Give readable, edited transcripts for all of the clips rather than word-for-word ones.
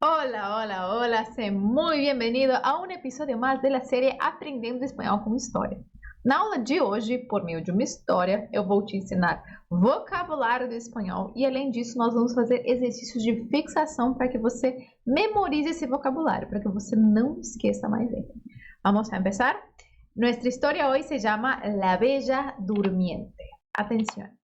Hola, hola, hola, sé muy bienvenido a um episódio mais da série Aprendendo Espanhol com História. Na aula de hoje, por meio de uma história, eu vou te ensinar vocabulário do espanhol e, além disso, nós vamos fazer exercícios de fixação para que você memorize esse vocabulário, para que você não esqueça mais ele. Vamos a empezar? Nuestra historia hoy se llama La Bella Durmiente. Atención.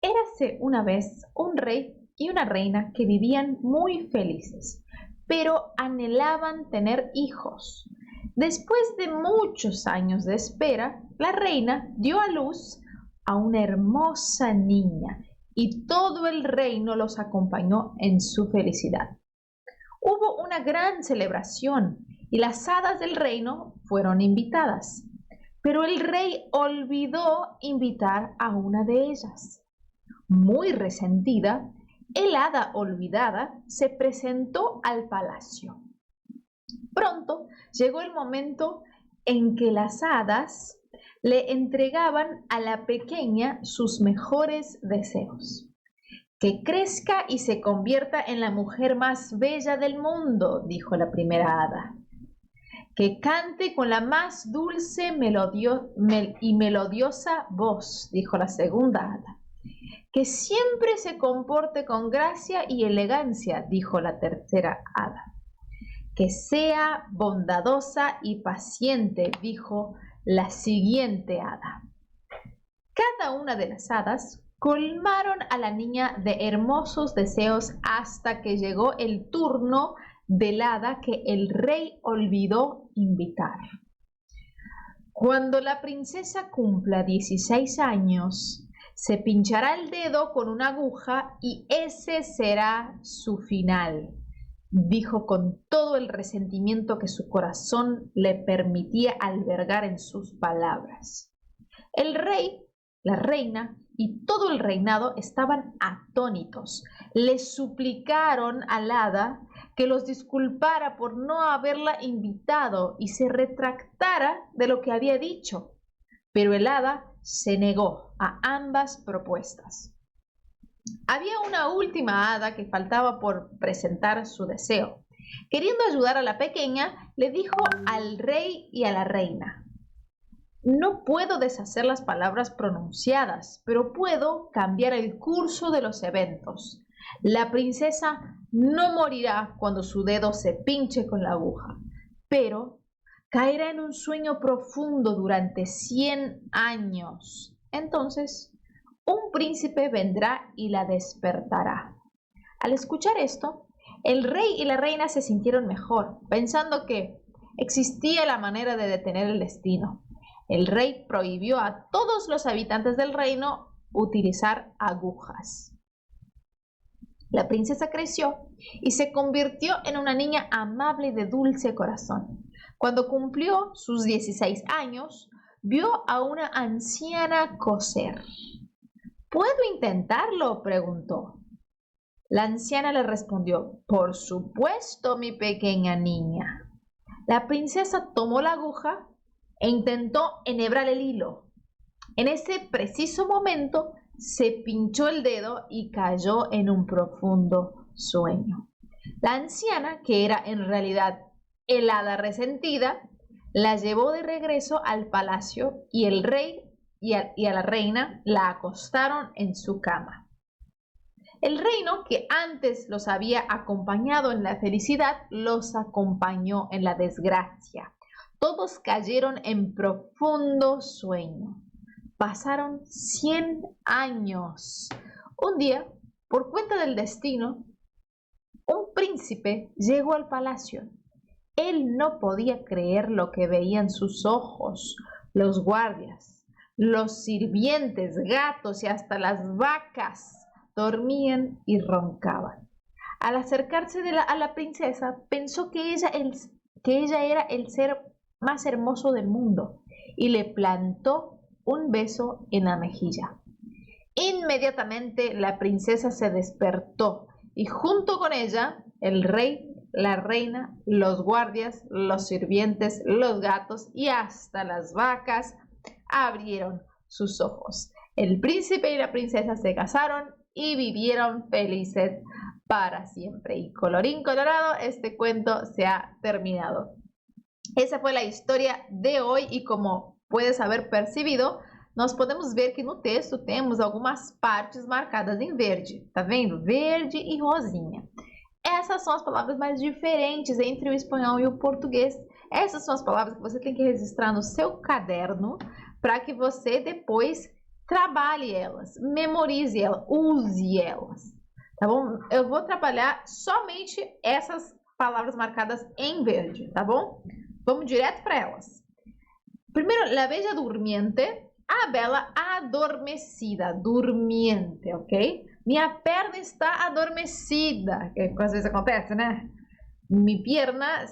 Érase una vez un rey y una reina que vivían muy felices, pero anhelaban tener hijos. Después de muchos años de espera, la reina dio a luz a una hermosa niña y todo el reino los acompañó en su felicidad. Hubo una gran celebración y las hadas del reino fueron invitadas, pero el rey olvidó invitar a una de ellas. Muy resentida, el hada olvidada se presentó al palacio. Pronto llegó el momento en que las hadas le entregaban a la pequeña sus mejores deseos. Que crezca y se convierta en la mujer más bella del mundo, dijo la primera hada. Que cante con la más dulce y melodiosa voz, dijo la segunda hada. Que siempre se comporte con gracia y elegancia, dijo la tercera hada. Que sea bondadosa y paciente, dijo la siguiente hada. Cada una de las hadas colmaron a la niña de hermosos deseos hasta que llegó el turno del hada que el rey olvidó invitar. Cuando la princesa cumpla 16 años, se pinchará el dedo con una aguja y ese será su final, dijo con todo el resentimiento que su corazón le permitía albergar en sus palabras. El rey, la reina y todo el reinado estaban atónitos. Le suplicaron al hada que los disculpara por no haberla invitado y se retractara de lo que había dicho. Pero el hada se negó a ambas propuestas. Había una última hada que faltaba por presentar su deseo. Queriendo ayudar a la pequeña, le dijo al rey y a la reina: no puedo deshacer las palabras pronunciadas, pero puedo cambiar el curso de los eventos. La princesa no morirá cuando su dedo se pinche con la aguja, pero caerá en un sueño profundo durante 100 años. Entonces, un príncipe vendrá y la despertará. Al escuchar esto, el rey y la reina se sintieron mejor, pensando que existía la manera de detener el destino. El rey prohibió a todos los habitantes del reino utilizar agujas. La princesa creció y se convirtió en una niña amable y de dulce corazón. Cuando cumplió sus 16 años, vio a una anciana coser. ¿Puedo intentarlo?, preguntó. La anciana le respondió: por supuesto, mi pequeña niña. La princesa tomó la aguja e intentó enhebrar el hilo. En ese preciso momento se pinchó el dedo y cayó en un profundo sueño. La anciana, que era en realidad el hada resentida, la llevó de regreso al palacio y el rey y a la reina la acostaron en su cama. El reino, que antes los había acompañado en la felicidad, los acompañó en la desgracia. Todos cayeron en profundo sueño. Pasaron 100 años. Un día, por cuenta del destino, un príncipe llegó al palacio. Él no podía creer lo que veían sus ojos. Los guardias, los sirvientes, gatos y hasta las vacas dormían y roncaban. Al acercarse a la princesa, pensó que ella era el ser más hermoso del mundo y le plantó un beso en la mejilla. Inmediatamente la princesa se despertó y junto con ella el rey, la reina, los guardias, los sirvientes, los gatos y hasta las vacas abrieron sus ojos. El príncipe y la princesa se casaron y vivieron felices para siempre. Y colorín colorado, este cuento se ha terminado. Esa fue la historia de hoy e como puedes haber percebido, nós podemos ver que no texto temos algumas partes marcadas em verde. Tá vendo? Verde e rosinha. Essas são as palavras mais diferentes entre o espanhol e o português. Essas são as palavras que você tem que registrar no seu caderno para que você depois trabalhe elas, memorize elas, use elas. Tá bom? Eu vou trabalhar somente essas palavras marcadas em verde, tá bom? Vamos direto para elas. Primeiro, la bella durmiente, a bela adormecida, durmiente, ok? Minha perna está adormecida, que às vezes acontece, né? Mi pierna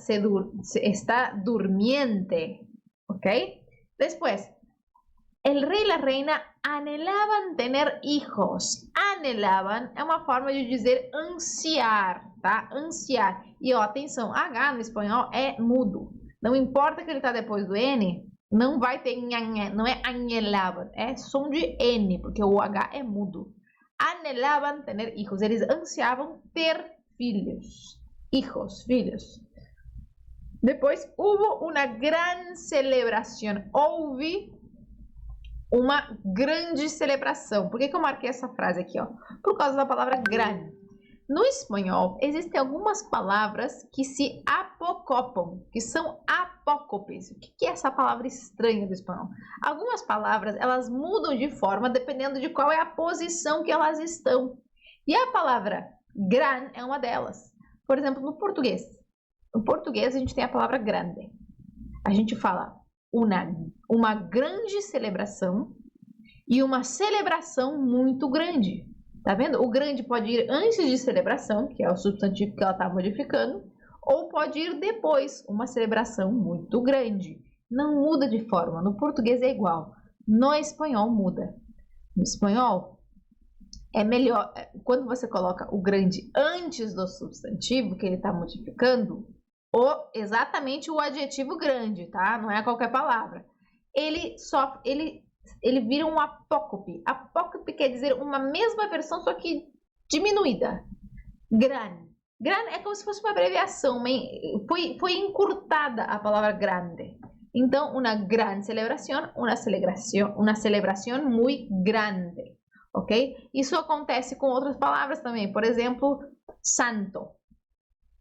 está durmiente, ok? Después, el rey y la reina anhelaban tener hijos. Anhelaban é uma forma de dizer ansiar, tá? Ansiar. E ó, atenção, H no espanhol é mudo. Não importa que ele está depois do N, não vai ter nhanhé, não é anhelaban, é som de N, porque o H é mudo. Anhelaban tener hijos, eles ansiavam ter filhos. Hijos, filhos. Depois, hubo una gran celebración. Houve uma grande celebração. Por que eu marquei essa frase aqui, ó? Por causa da palavra gran. No espanhol, existem algumas palavras que se apocopam, que são apócopes. O que é essa palavra estranha do espanhol? Algumas palavras, elas mudam de forma dependendo de qual é a posição que elas estão. E a palavra gran é uma delas. Por exemplo, no português. No português, a gente tem a palavra grande. A gente fala uma grande celebração e uma celebração muito grande. Tá vendo? O grande pode ir antes de celebração, que é o substantivo que ela está modificando, ou pode ir depois, uma celebração muito grande. Não muda de forma. No português é igual. No espanhol muda. No espanhol é melhor, quando você coloca o grande antes do substantivo que ele está modificando, exatamente o adjetivo grande, tá? Não é qualquer palavra. Ele vira um apócope. Apócope quer dizer uma mesma versão, só que diminuída. Gran. Gran é como se fosse uma abreviação. Foi encurtada a palavra grande. Então, uma gran celebração, uma celebração muito grande. Ok? Isso acontece com outras palavras também. Por exemplo, santo.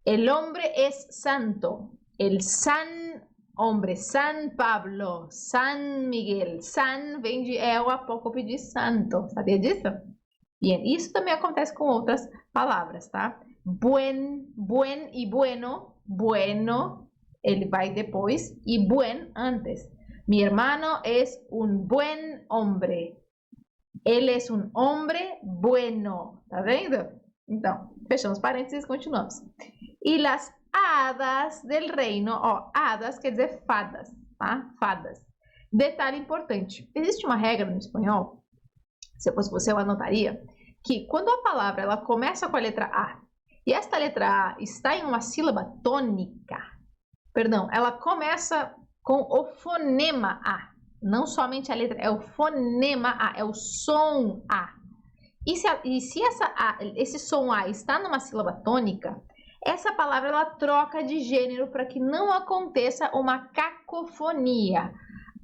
El hombre es santo. El san hombre, San Pablo, San Miguel. San vem é o apócope de santo. Sabia disso? Bien, isso também acontece com outras palavras, tá? Buen e bueno. Bueno, ele vai depois e buen antes. Mi hermano es un buen hombre. Él es un hombre bueno. Tá vendo? Então, fechamos parênteses e continuamos. E las hadas del reino, ó, hadas quer dizer fadas, tá? Fadas. Detalhe importante, existe uma regra no espanhol, se eu fosse você eu anotaria, que quando a palavra ela começa com a letra A, e esta letra A está em uma sílaba tônica, perdão, ela começa com o fonema A, não somente a letra, é o fonema A, é o som A. E se esse som A está numa sílaba tônica, essa palavra ela troca de gênero para que não aconteça uma cacofonia.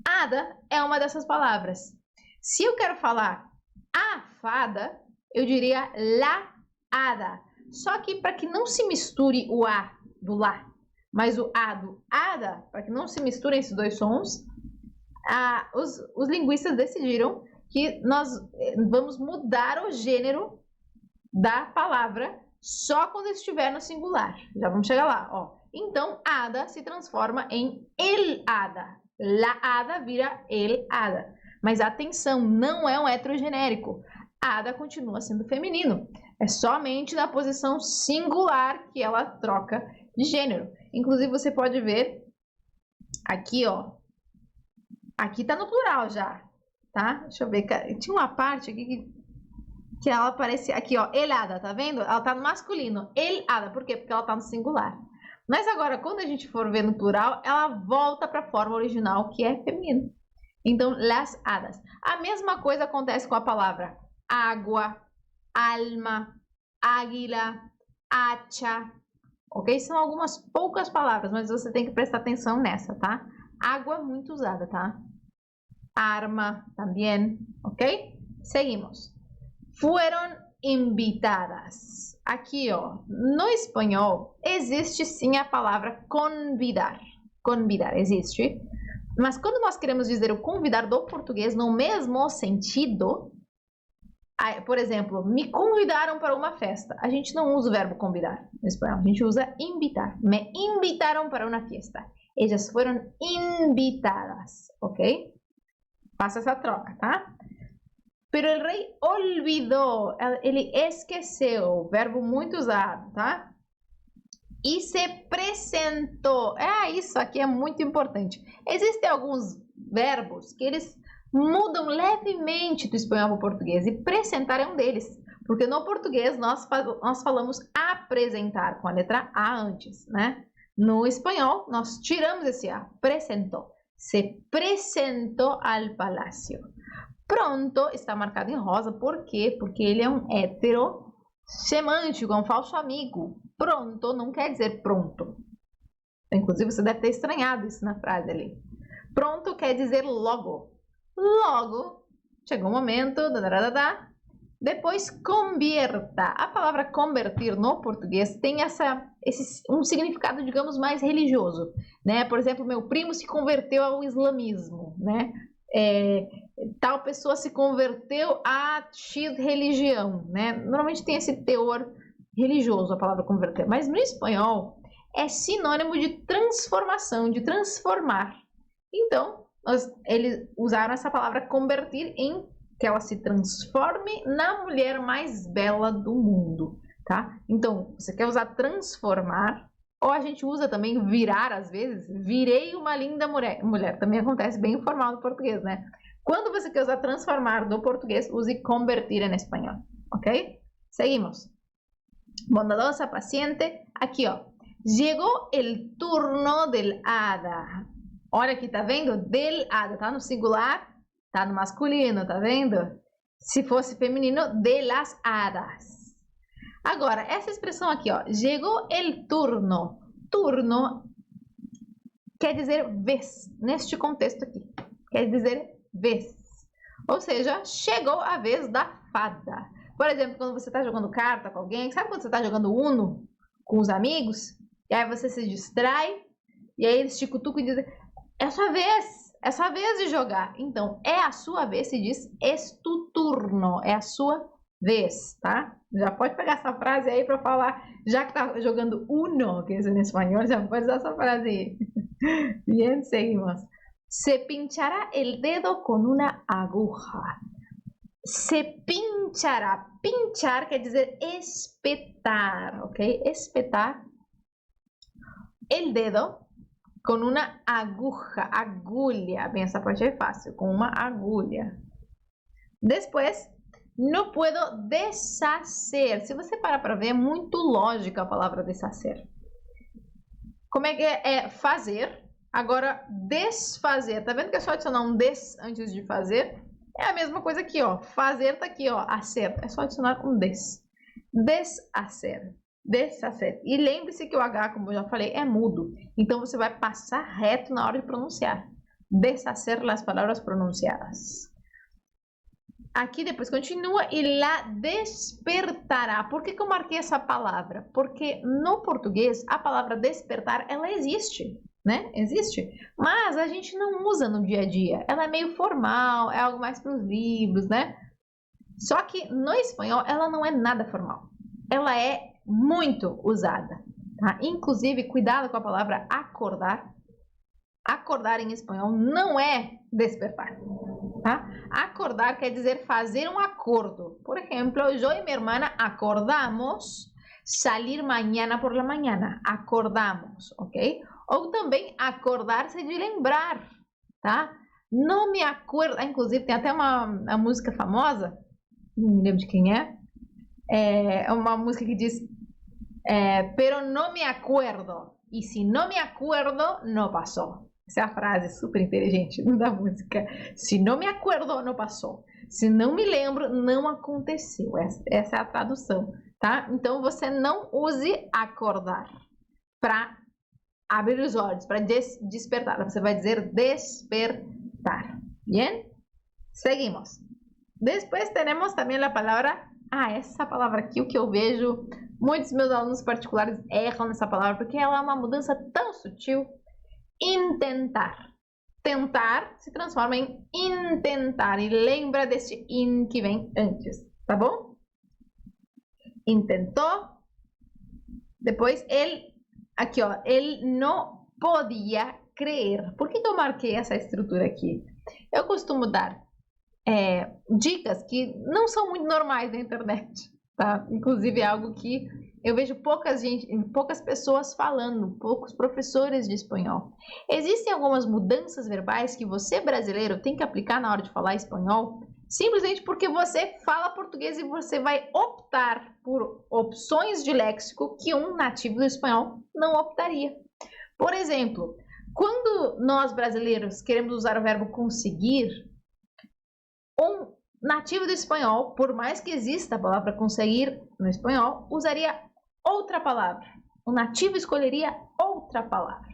Hada é uma dessas palavras. Se eu quero falar a fada, eu diria la hada. Só que para que não se misture o A do lá, mas o A do hada, para que não se misturem esses dois sons, os linguistas decidiram que nós vamos mudar o gênero da palavra só quando estiver no singular. Já vamos chegar lá, ó. Então, hada se transforma em el hada. La hada vira el hada. Mas atenção, não é um heterogenérico. Hada continua sendo feminino. É somente na posição singular que ela troca de gênero. Inclusive, você pode ver aqui, ó. Aqui tá no plural já, tá? Deixa eu ver. Tinha uma parte aqui que ela aparece aqui, ó, helada, tá vendo? Ela tá no masculino, helada, por quê? Porque ela tá no singular. Mas agora, quando a gente for ver no plural, ela volta para a forma original, que é feminino. Então, las hadas. A mesma coisa acontece com a palavra água, alma, águila, hacha, ok? São algumas poucas palavras, mas você tem que prestar atenção nessa, tá? Água muito usada, tá? Arma também, ok? Seguimos. Fueron invitadas. Aqui, ó, no espanhol existe sim a palavra convidar. Convidar existe. Mas quando nós queremos dizer o convidar do português no mesmo sentido, por exemplo, me convidaram para uma festa. A gente não usa o verbo convidar no espanhol, a gente usa invitar. Me invitaram para uma fiesta. Ellas fueron invitadas, ok? Faça essa troca, tá? Pero el rey olvidó, ele esqueceu, verbo muito usado, tá? E se apresentou. Isso aqui é muito importante. Existem alguns verbos que eles mudam levemente do espanhol para o português e apresentar é um deles. Porque no português nós falamos apresentar com a letra A antes, né? No espanhol nós tiramos esse A, apresentou. Se apresentou al palácio. Pronto está marcado em rosa, por quê? Porque ele é um hétero semântico, é um falso amigo. Pronto não quer dizer pronto. Inclusive você deve ter estranhado isso na frase ali. Pronto quer dizer logo. Logo, chegou o momento, depois convierta. A palavra convertir no português tem um significado, digamos, mais religioso, né? Por exemplo, meu primo se converteu ao islamismo, né? Tal pessoa se converteu a X religião, né? Normalmente tem esse teor religioso a palavra converter, mas no espanhol é sinônimo de transformação, de transformar. Então, eles usaram essa palavra convertir em que ela se transforme na mulher mais bela do mundo, tá? Então, você quer usar transformar, ou a gente usa também virar às vezes, virei uma linda mulher. Também acontece bem informal no português, né? Quando você quer usar transformar do português, use convertir em espanhol, ok? Seguimos. Bondadosa, paciente. Aqui, ó. Llegó el turno del hada. Olha aqui, tá vendo? Del hada, tá no singular, tá no masculino, tá vendo? Se fosse feminino, de las hadas. Agora, essa expressão aqui, ó, llegó el turno. Turno quer dizer vez, neste contexto aqui. Quer dizer vez. Ou seja, chegou a vez da fada. Por exemplo, quando você está jogando carta com alguém, sabe quando você está jogando Uno com os amigos? E aí você se distrai, e aí eles te cutucam e dizem, é sua vez de jogar. Então, é a sua vez, se diz es tu turno, é a sua vez, tá? Já pode pegar essa frase aí para falar, já que tá jogando Uno, que é em espanhol, já pode usar essa frase aí. Bien, seguimos. Se pinchará el dedo con una aguja. Se pinchará. Pinchar quer dizer espetar, ok? Espetar el dedo com uma agulha. Bem, essa parte é fácil, com uma agulha. Depois, não puedo deshacer. Se você parar para ver, é muito lógica a palavra deshacer. Como é que é fazer? Agora, desfazer. Tá vendo que é só adicionar um des antes de fazer? É a mesma coisa aqui, ó. Fazer tá aqui, ó. Hacer. É só adicionar um des. Deshacer. Deshacer. E lembre-se que o H, como eu já falei, é mudo. Então, você vai passar reto na hora de pronunciar. Deshacer las palavras pronunciadas. Aqui depois continua e lá despertará. Por que eu marquei essa palavra? Porque no português a palavra despertar, ela existe, né? Existe. Mas a gente não usa no dia a dia. Ela é meio formal, é algo mais para os livros, né? Só que no espanhol ela não é nada formal. Ela é muito usada, tá? Inclusive, cuidado com a palavra acordar. Acordar em espanhol não é despertar, tá? Acordar quer dizer fazer um acordo. Por exemplo, eu e minha irmã acordamos salir mañana por la mañana. Acordamos, ok? Ou também acordar-se de lembrar, tá? Não me acordo. Inclusive, tem até uma música famosa, não me lembro de quem é. É uma música que diz pero no me acuerdo. E se não me acuerdo, não passou. Essa é a frase super inteligente da música. Se não me acuerdo, não passou. Se não me lembro, não aconteceu. Essa é a tradução tá? Então, você não use acordar para abrir os olhos, para despertar. Você vai dizer despertar. Bien? Seguimos. Después tenemos también la palabra... essa palavra aqui, o que eu vejo, muitos meus alunos particulares erram nessa palavra, porque ela é uma mudança tão sutil. Intentar. Tentar se transforma em intentar. E lembra deste in que vem antes, tá bom? Intentou. Depois, aqui, ó, ele não podia crer. Por que eu marquei essa estrutura aqui? Eu costumo dar dicas que não são muito normais na internet, tá? Inclusive é algo que eu vejo poucas pessoas falando, poucos professores de espanhol. Existem algumas mudanças verbais que você, brasileiro, tem que aplicar na hora de falar espanhol, simplesmente porque você fala português e você vai optar por opções de léxico que um nativo do espanhol não optaria. Por exemplo, quando nós brasileiros queremos usar o verbo conseguir, um nativo do espanhol, por mais que exista a palavra conseguir no espanhol, usaria outra palavra. O nativo escolheria outra palavra.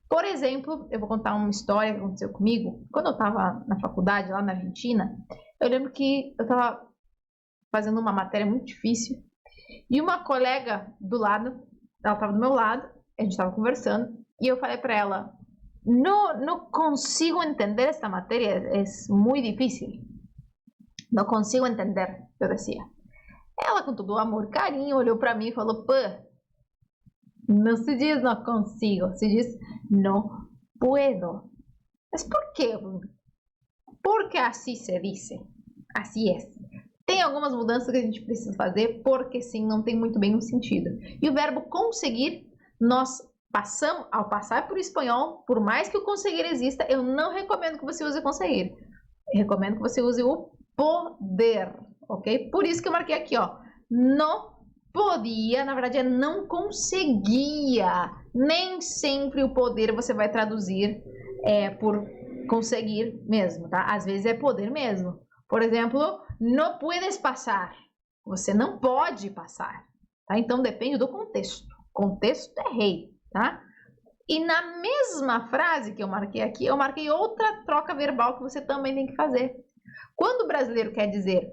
Por exemplo, eu vou contar uma história que aconteceu comigo. Quando eu estava na faculdade, lá na Argentina, eu lembro que eu estava fazendo uma matéria muito difícil e uma colega do lado, ela estava do meu lado, a gente estava conversando e eu falei para ela, não consigo entender esta matéria, é muito difícil. Não consigo entender, eu decía. Ela, com todo o amor e carinho, olhou para mim e falou, pô, não se diz não consigo, se diz não puedo. Mas por quê? Porque assim se diz, assim é. Tem algumas mudanças que a gente precisa fazer, porque sim, não tem muito bem um sentido. E o verbo conseguir, ao passar por espanhol, por mais que o conseguir exista, eu não recomendo que você use conseguir. Eu recomendo que você use o poder, ok? Por isso que eu marquei aqui, ó. Não podia, na verdade é não conseguia. Nem sempre o poder você vai traduzir por conseguir mesmo, tá? Às vezes é poder mesmo. Por exemplo, não puedes passar. Você não pode passar, tá? Então depende do contexto. Contexto é rei, tá? E na mesma frase que eu marquei aqui, eu marquei outra troca verbal que você também tem que fazer. Quando o brasileiro quer dizer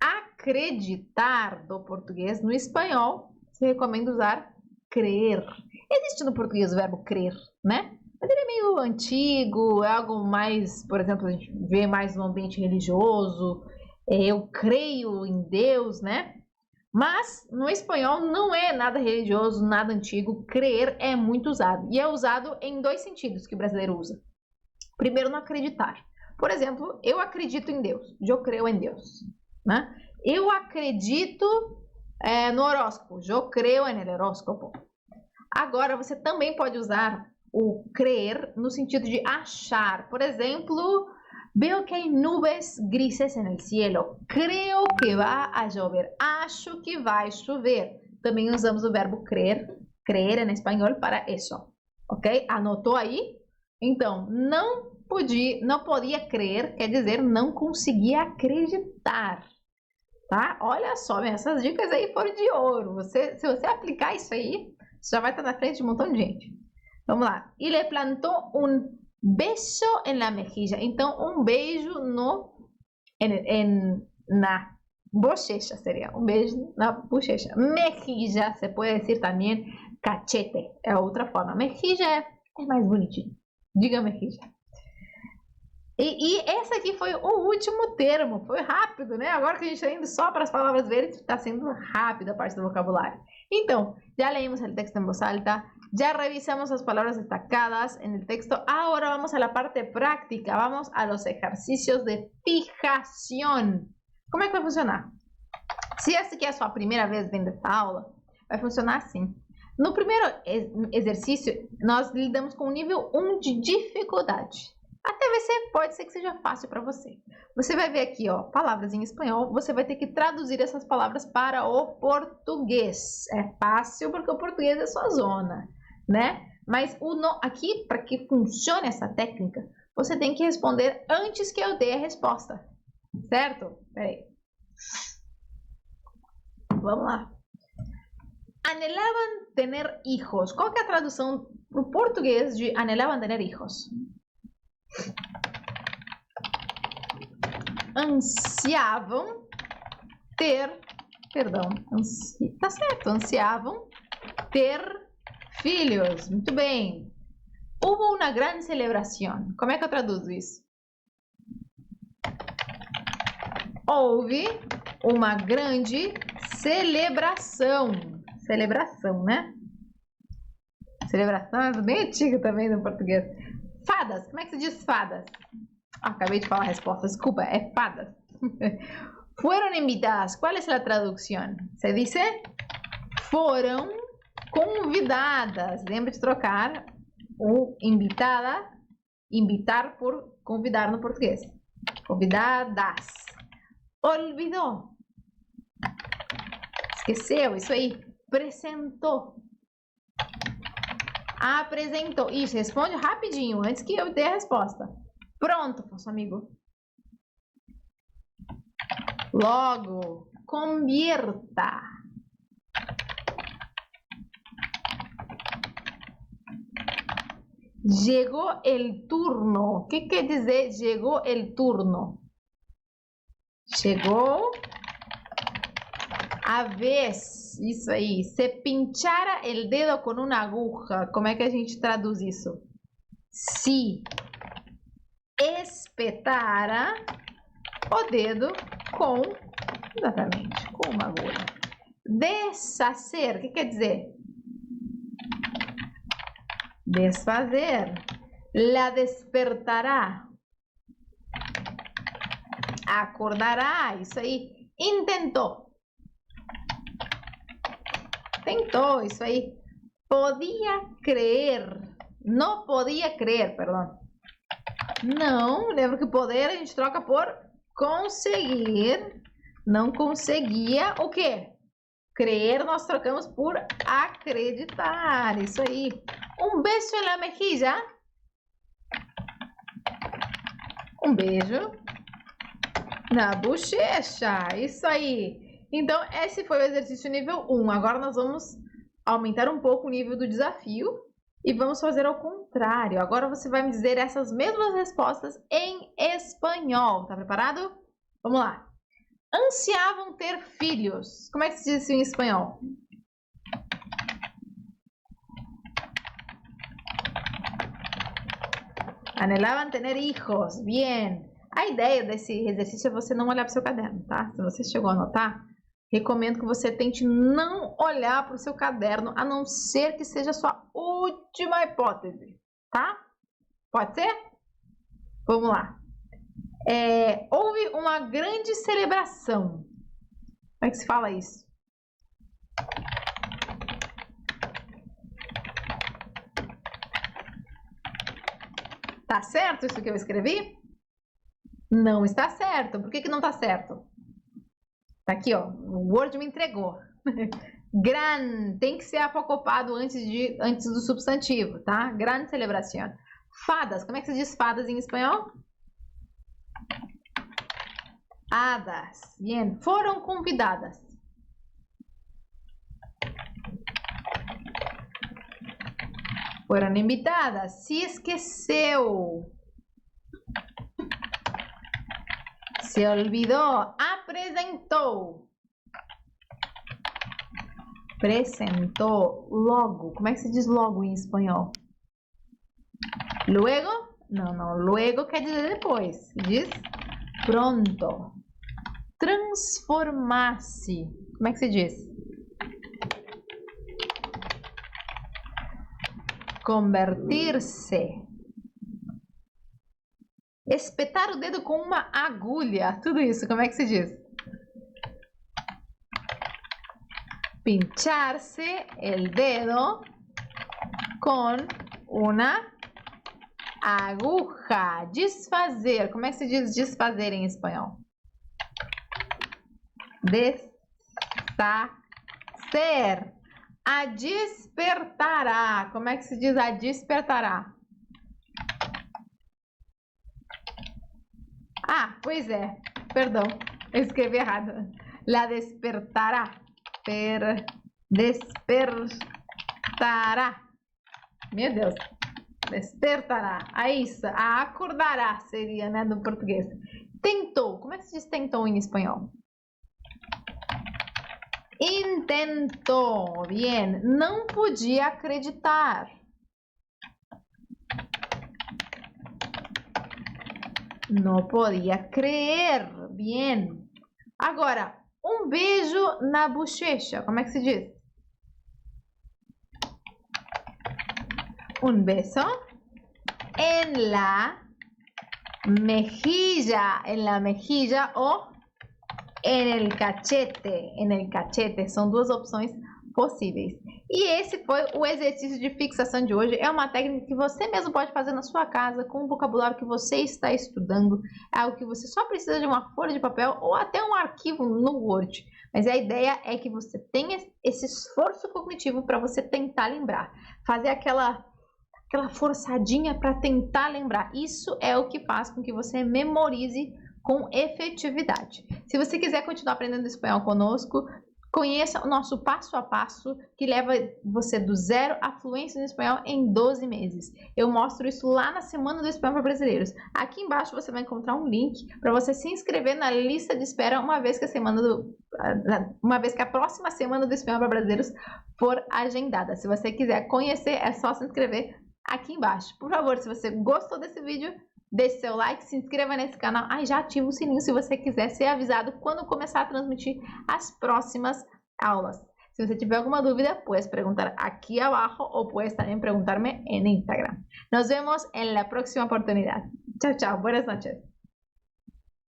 acreditar do português, no espanhol, se recomenda usar crer. Existe no português o verbo crer, né? Mas ele é meio antigo, é algo mais, por exemplo, a gente vê mais no ambiente religioso, eu creio em Deus, né? Mas no espanhol não é nada religioso, nada antigo, crer é muito usado. E é usado em dois sentidos que o brasileiro usa. Primeiro, no acreditar. Por exemplo, eu acredito em Deus, eu creio em Deus, né? Eu acredito no horóscopo, eu creio no horóscopo. Agora, você também pode usar o crer no sentido de achar. Por exemplo, veo que hay nubes grises en el cielo, creo que va a llover, acho que vai chover. Também usamos o verbo creer em espanhol para isso, ok? Anotou aí? Então, não podia crer, quer dizer, não conseguia acreditar, tá? Olha só, essas dicas aí foram de ouro. Se você aplicar isso aí, você já vai estar na frente de um montão de gente. Vamos lá. E le plantou um beijo en la mejilla. Então, um beijo na bochecha seria. Um beijo na bochecha. Mejilla, se pode dizer também cachete. É outra forma. Mejilla é mais bonitinho. Diga mejilla. E esse aqui foi o último termo. Foi rápido, né? Agora que a gente está indo só para as palavras verdes, está sendo rápido a parte do vocabulário. Então, já leímos o texto em voz alta. Ya revisamos las palabras destacadas en el texto. Ahora vamos a la parte práctica. Vamos a los ejercicios de fijación. Como é que vai funcionar? Se essa aqui é a sua primeira vez vendo essa aula, vai funcionar assim. No primeiro exercício, nós lidamos com o nível 1 de dificuldade. Até pode ser que seja fácil para você. Você vai ver aqui, ó, palavras em espanhol. Você vai ter que traduzir essas palavras para o português. É fácil porque o português é sua zona, né? Mas aqui, para que funcione essa técnica, você tem que responder antes que eu dê a resposta, certo? Peraí. Vamos lá. Anelavam ter hijos. Qual que é a tradução para o português de anelavam ter hijos? Ansiavam ter, tá certo, ansiavam ter filhos. Muito bem. Hubo uma grande celebração. Como é que eu traduzo isso? Houve uma grande celebração. Celebração, né? Celebração é bem antiga também no português. Fadas. Como é que se diz fadas? Acabei de falar a resposta. Desculpa, é fadas. Fueron invitadas. ¿Cuál es la traducción? Se dice foram convidadas. Lembra de trocar o invitada, invitar por convidar no português. Convidadas. Olvidou. Esqueceu, isso aí. Apresentou. Apresentou. Isso, responde rapidinho, antes que eu dê a resposta. Pronto, nosso amigo. Logo, convierta. Chegou el turno. O que quer dizer chegou el turno? Chegou a vez. Isso aí. Se pinchara el dedo com uma aguja. Como é que a gente traduz isso? Se espetara o dedo com, exatamente, com uma agulha. Desfazer. O que quer dizer? Desfazer. La despertará. Acordará. Isso aí. Intentou. Tentou. Isso aí. Podia crer. Não podia crer, perdão. Não. Lembra que poder a gente troca por conseguir. Não conseguia o quê? Crer nós trocamos por acreditar. Isso aí. Um beijo na mejilla. Um beijo na bochecha. Isso aí. Então, esse foi o exercício nível 1. Agora nós vamos aumentar um pouco o nível do desafio e vamos fazer ao contrário. Agora você vai me dizer essas mesmas respostas em espanhol. Tá preparado? Vamos lá. Ansiavam ter filhos. Como é que se diz isso em espanhol? Anelavam ter hijos. Bien. A ideia desse exercício é você não olhar para o seu caderno, tá? Se você chegou a anotar, recomendo que você tente não olhar para o seu caderno, a não ser que seja a sua última hipótese, tá? Pode ser? Vamos lá. Houve uma grande celebração. Como é que se fala isso? Tá certo isso que eu escrevi? Não está certo. Por que não está certo? Tá aqui, ó. O Word me entregou. Gran. Tem que ser apocopado antes do substantivo, tá? Grande celebração. Fadas. Como é que se diz fadas em espanhol? Hadas. Bien. Foram convidadas. Foram invitadas. Se esqueceu. Se olvidou. Apresentou. Apresentou. Logo. Como é que se diz logo em espanhol? Luego? Não. Luego quer dizer depois. Se diz pronto. Transformar-se. Como é que se diz? Convertir-se. Espetar o dedo com uma agulha. Tudo isso, como é que se diz? Pincharse el dedo com uma aguja. Desfazer. Como é que se diz desfazer em espanhol? Desfazer. A despertará. Como é que se diz a despertará? Ah, pois é. Perdão, eu escrevi errado. La despertará. despertará. Meu Deus. Despertará. Aí isso. A acordará seria, né, do português. Tentou. Como é que se diz tentou em espanhol? Intentou. Bien. Não podia acreditar. Não podia creer. Bien. Agora, um beijo na bochecha. Como é que se diz? Un beso en la mejilla. En la mejilla o en el cachete. En el cachete. São duas opções possíveis. E esse foi o exercício de fixação de hoje. É uma técnica que você mesmo pode fazer na sua casa com o vocabulário que você está estudando. É algo que você só precisa de uma folha de papel ou até um arquivo no Word. Mas a ideia é que você tenha esse esforço cognitivo para você tentar lembrar. Fazer aquela forçadinha para tentar lembrar. Isso é o que faz com que você memorize com efetividade. Se você quiser continuar aprendendo espanhol conosco, conheça o nosso passo a passo que leva você do zero à fluência no espanhol em 12 meses. Eu mostro isso lá na Semana do Espanhol para Brasileiros. Aqui embaixo você vai encontrar um link para você se inscrever na lista de espera uma vez que a próxima Semana do Espanhol para Brasileiros for agendada. Se você quiser conhecer, é só se inscrever aqui embaixo. Por favor, se você gostou desse vídeo, deixe seu like, se inscreva nesse canal e já ativa o sininho se você quiser ser avisado quando começar a transmitir as próximas aulas. Se você tiver alguma dúvida, puedes preguntar aquí abajo o puedes también preguntarme en Instagram. Nos vemos en la próxima oportunidad. Chao, chao. Buenas noches.